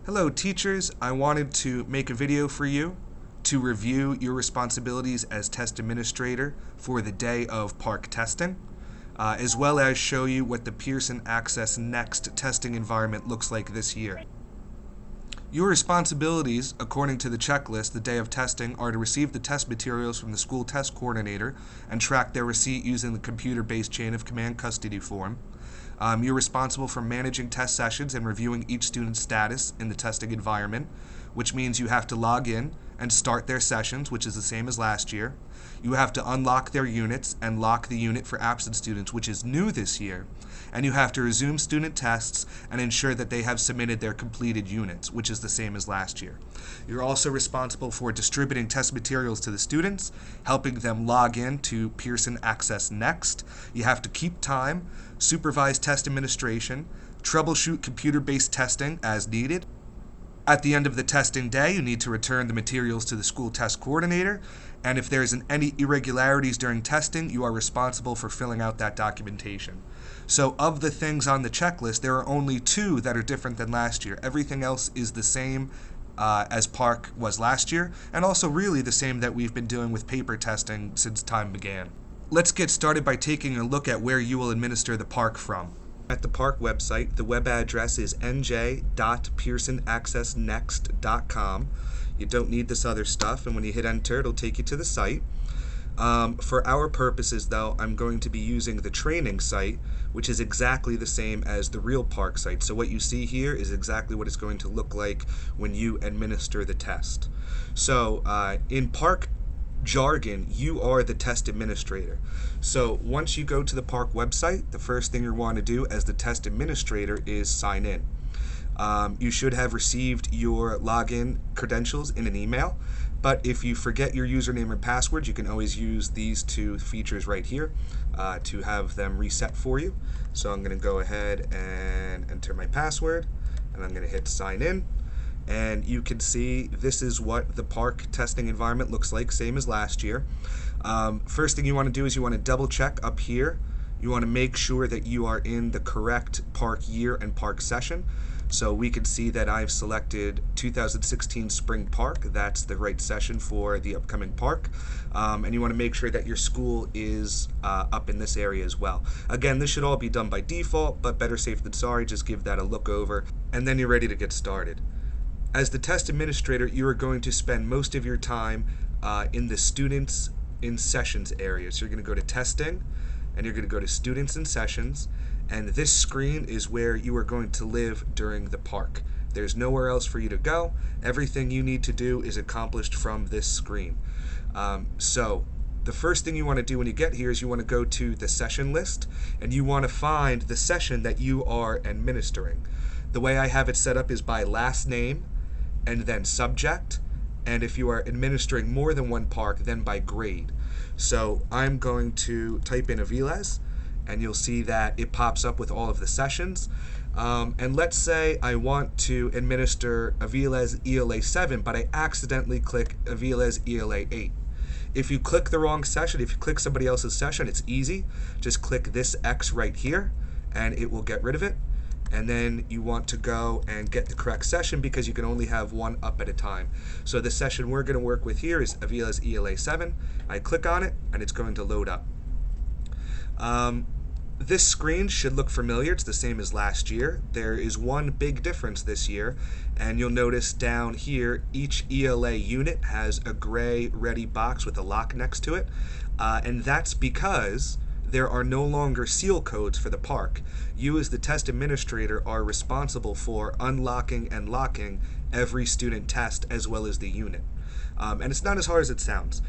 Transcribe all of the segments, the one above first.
Hello teachers, I wanted to make a video for you to review your responsibilities as test administrator for the day of PARCC testing, as well as show you what the Pearson Access Next testing environment looks like this year. Your responsibilities, according to the checklist the day of testing, are to receive the test materials from the school test coordinator and track their receipt using the computer-based chain of command custody form. You're responsible for managing test sessions and reviewing each student's status in the testing environment, which means you have to log in and start their sessions, which is the same as last year. You have to unlock their units and lock the unit for absent students, which is new this year. And you have to resume student tests and ensure that they have submitted their completed units, which is the same as last year. You're also responsible for distributing test materials to the students, helping them log in to Pearson Access Next. You have to keep time, supervise test administration, troubleshoot computer-based testing as needed. At the end of the testing day, you need to return the materials to the school test coordinator, and if there's any irregularities during testing, you are responsible for filling out that documentation. So of the things on the checklist, there are only 2 that are different than last year. Everything else is the same as PARCC was last year, and also really the same that we've been doing with paper testing since time began. Let's get started by taking a look at where you will administer the PARCC from. At the PARCC website, the web address is nj.pearsonaccessnext.com. You don't need this other stuff, and when you hit enter, it'll take you to the site. For our purposes, though, I'm going to be using the training site, which is exactly the same as the real PARCC site. So what you see here is exactly what it's going to look like when you administer the test. So in PARCC jargon, you are the test administrator. So once you go to the PARCC website, the first thing you want to do as the test administrator is sign in. You should have received your login credentials in an email, but if you forget your username and password, you can always use these 2 features right here to have them reset for you. So I'm going to go ahead and enter my password, and I'm going to hit sign in. And you can see this is what the PARCC testing environment looks like, same as last year. First thing you want to do is you want to double check up here. You want to make sure that you are in the correct PARCC year and PARCC session. So we can see that I've selected 2016 Spring PARCC. That's the right session for the upcoming PARCC. And you want to make sure that your school is up in this area as well. Again, this should all be done by default, but better safe than sorry. Just give that a look over, and then you're ready to get started. As the test administrator, you are going to spend most of your time in the Students in Sessions area. So you're going to go to Testing, and you're going to go to Students in Sessions, and this screen is where you are going to live during the PARCC. There's nowhere else for you to go. Everything you need to do is accomplished from this screen. So the first thing you want to do when you get here is you want to go to the session list, and you want to find the session that you are administering. The way I have it set up is by last name, and then subject, and if you are administering more than one PARCC, then by grade. So I'm going to type in Aviles, and you'll see that it pops up with all of the sessions. And let's say I want to administer Aviles ELA 7, but I accidentally click Aviles ELA 8. If you click the wrong session, if you click somebody else's session, it's easy. Just click this X right here, and it will get rid of it. And then you want to go and get the correct session because you can only have one up at a time. So the session we're going to work with here is Aviles ELA 7. I click on it, and it's going to load up. This screen should look familiar. It's the same as last year. There is one big difference this year, and you'll notice down here each ELA unit has a gray ready box with a lock next to it, and that's because there are no longer seal codes for the PARCC. You as the test administrator are responsible for unlocking and locking every student test as well as the unit. And it's not as hard as it sounds.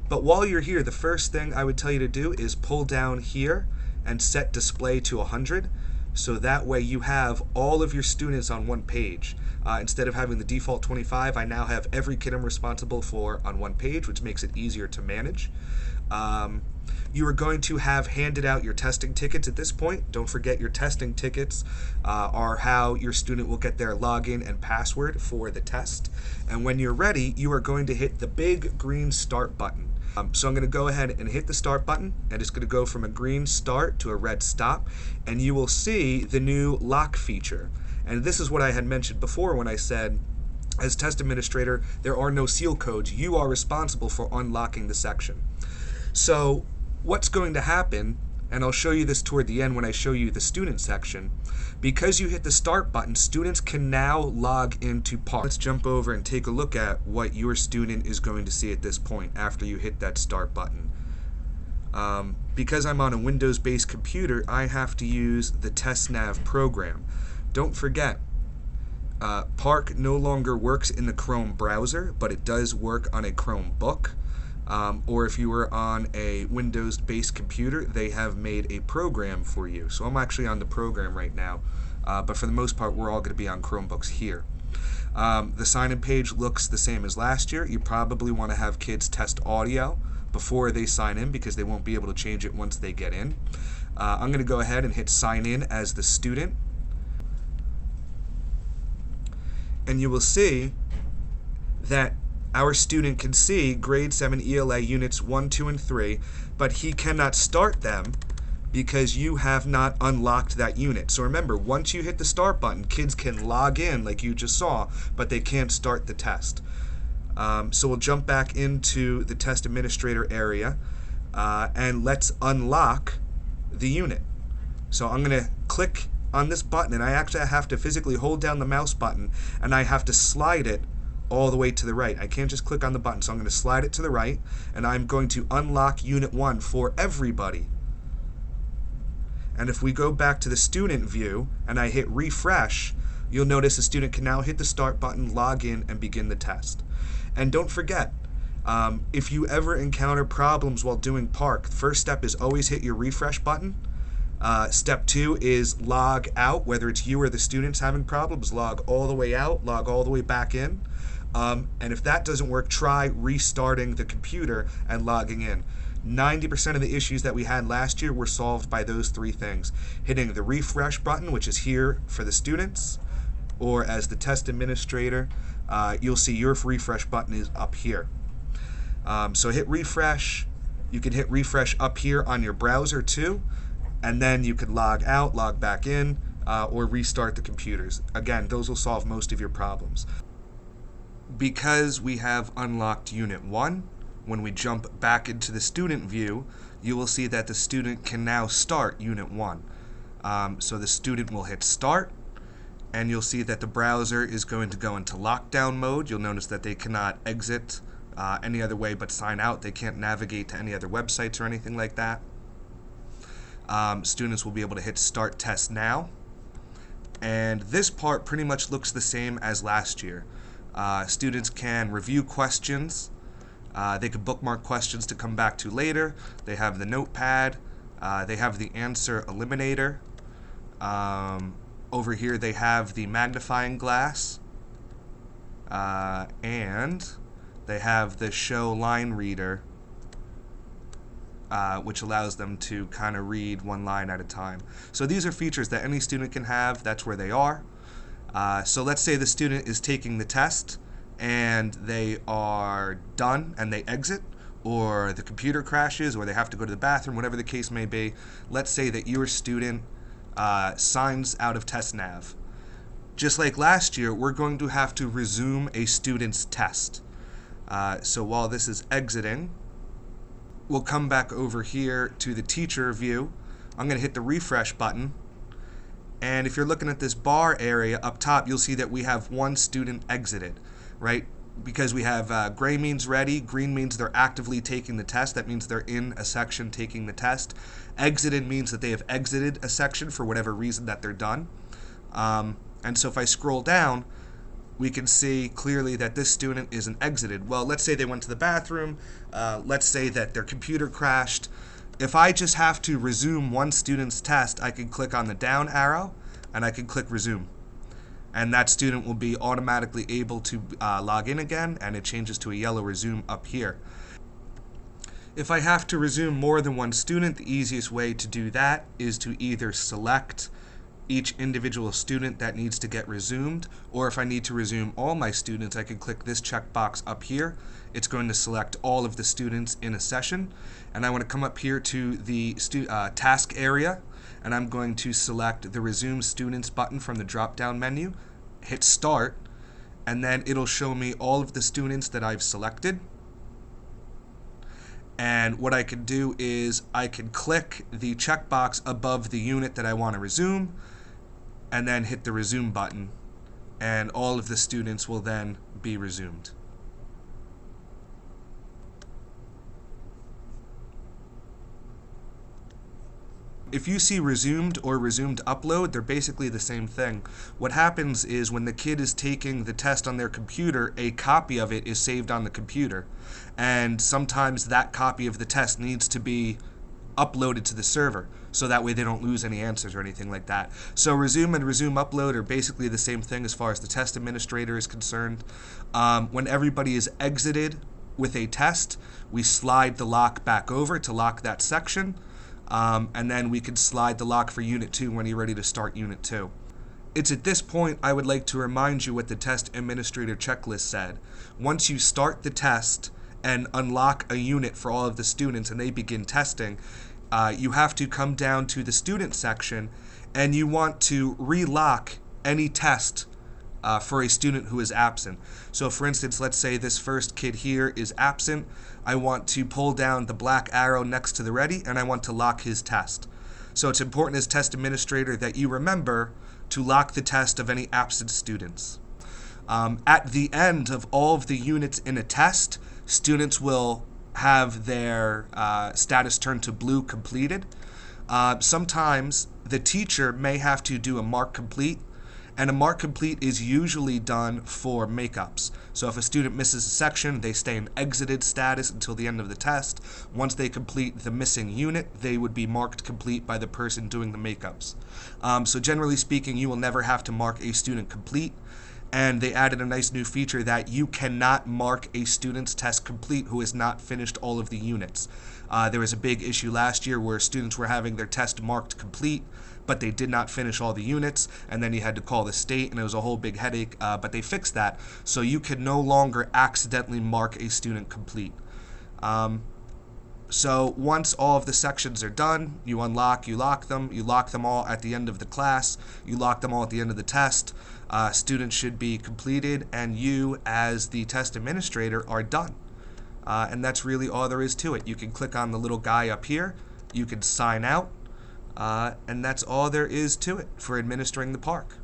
But while you're here, the first thing I would tell you to do is pull down here and set display to 100. So that way you have all of your students on one page. Instead of having the default 25, I now have every kid I'm responsible for on one page, which makes it easier to manage. You are going to have handed out your testing tickets at this point. Don't forget your testing tickets are how your student will get their login and password for the test. And when you're ready, you are going to hit the big green start button. So I'm going to go ahead and hit the start button, and it's going to go from a green start to a red stop, and you will see the new lock feature. And this is what I had mentioned before when I said, as test administrator, there are no seal codes. You are responsible for unlocking the section. So what's going to happen, and I'll show you this toward the end when I show you the student section, because you hit the start button, students can now log into PARCC. Let's jump over and take a look at what your student is going to see at this point after you hit that start button. Because I'm on a Windows-based computer, I have to use the TestNav program. Don't forget, PARCC no longer works in the Chrome browser, but it does work on a Chromebook. Or if you were on a Windows-based computer, they have made a program for you. So I'm actually on the program right now, but for the most part, we're all going to be on Chromebooks here. The sign-in page looks the same as last year. You probably want to have kids test audio before they sign in because they won't be able to change it once they get in. I'm going to go ahead and hit sign in as the student. And you will see that our student can see grade 7 ELA units 1, 2, and 3, but he cannot start them because you have not unlocked that unit. So remember, once you hit the start button, kids can log in like you just saw, but they can't start the test. So we'll jump back into the test administrator area, and let's unlock the unit. So I'm going to click on this button, and I actually have to physically hold down the mouse button, and I have to slide it all the way to the right. I can't just click on the button, so I'm going to slide it to the right, and I'm going to unlock Unit 1 for everybody. And if we go back to the student view, and I hit refresh, you'll notice the student can now hit the start button, log in, and begin the test. And don't forget, if you ever encounter problems while doing PARCC, the first step is always hit your refresh button. Step 2 is log out, whether it's you or the students having problems, log all the way out, log all the way back in. And if that doesn't work, try restarting the computer and logging in. 90% of the issues that we had last year were solved by those 3 things. Hitting the refresh button, which is here for the students, or as the test administrator, you'll see your refresh button is up here. So hit refresh. You can hit refresh up here on your browser too, and then you could log out, log back in, or restart the computers. Again, those will solve most of your problems. Because we have unlocked Unit 1, when we jump back into the student view, you will see that the student can now start Unit 1. So the student will hit start, and you'll see that the browser is going to go into lockdown mode. You'll notice that they cannot exit any other way but sign out. They can't navigate to any other websites or anything like that. Students will be able to hit start test now. And this part pretty much looks the same as last year. Students can review questions. They could bookmark questions to come back to later. They have the notepad. They have the answer eliminator. Over here they have the magnifying glass. And they have the show line reader, which allows them to kind of read one line at a time. So these are features that any student can have. That's where they are. So let's say the student is taking the test and they are done and they exit, or the computer crashes, or they have to go to the bathroom, whatever the case may be. Let's say that your student signs out of TestNav. Just like last year, we're going to have to resume a student's test. So while this is exiting, we'll come back over here to the teacher view. I'm going to hit the refresh button. And if you're looking at this bar area up top, you'll see that we have 1 student exited, right? Because we have gray means ready, green means they're actively taking the test. That means they're in a section taking the test. Exited means that they have exited a section for whatever reason that they're done. And so if I scroll down, we can see clearly that this student isn't exited. Well, let's say they went to the bathroom. Let's say that their computer crashed. If I just have to resume 1 student's test, I can click on the down arrow and I can click resume. And that student will be automatically able to log in again, and it changes to a yellow resume up here. If I have to resume more than 1 student, the easiest way to do that is to either select each individual student that needs to get resumed, or if I need to resume all my students, I can click this checkbox up here. It's going to select all of the students in a session, and I want to come up here to the task area, and I'm going to select the Resume Students button from the drop-down menu, hit Start, and then it'll show me all of the students that I've selected. And what I can do is I can click the checkbox above the unit that I want to resume, and then hit the Resume button, and all of the students will then be resumed. If you see resumed or resumed upload, they're basically the same thing. What happens is when the kid is taking the test on their computer, a copy of it is saved on the computer. And sometimes that copy of the test needs to be uploaded to the server, so that way they don't lose any answers or anything like that. So resume and resume upload are basically the same thing as far as the test administrator is concerned. When everybody is exited with a test, we slide the lock back over to lock that section. And then we can slide the lock for Unit 2 when you're ready to start Unit 2. It's at this point I would like to remind you what the test administrator checklist said. Once you start the test and unlock a unit for all of the students and they begin testing, you have to come down to the student section and you want to relock any test for a student who is absent. So for instance, let's say this first kid here is absent. I want to pull down the black arrow next to the ready and I want to lock his test. So it's important as test administrator that you remember to lock the test of any absent students. At the end of all of the units in a test, students will have their status turned to blue completed. Sometimes the teacher may have to do a mark complete, and a mark complete is usually done for makeups. So if a student misses a section, they stay in exited status until the end of the test. Once they complete the missing unit, they would be marked complete by the person doing the makeups. So generally speaking, you will never have to mark a student complete. And they added a nice new feature that you cannot mark a student's test complete who has not finished all of the units. There was a big issue last year where students were having their test marked complete, but they did not finish all the units, and then you had to call the state, and it was a whole big headache, but they fixed that, so you can no longer accidentally mark a student complete. So once all of the sections are done, you unlock, you lock them all at the end of the class, you lock them all at the end of the test. Students should be completed, and you as the test administrator are done. And that's really all there is to it. You can click on the little guy up here, you can sign out, and that's all there is to it for administering the PARCC.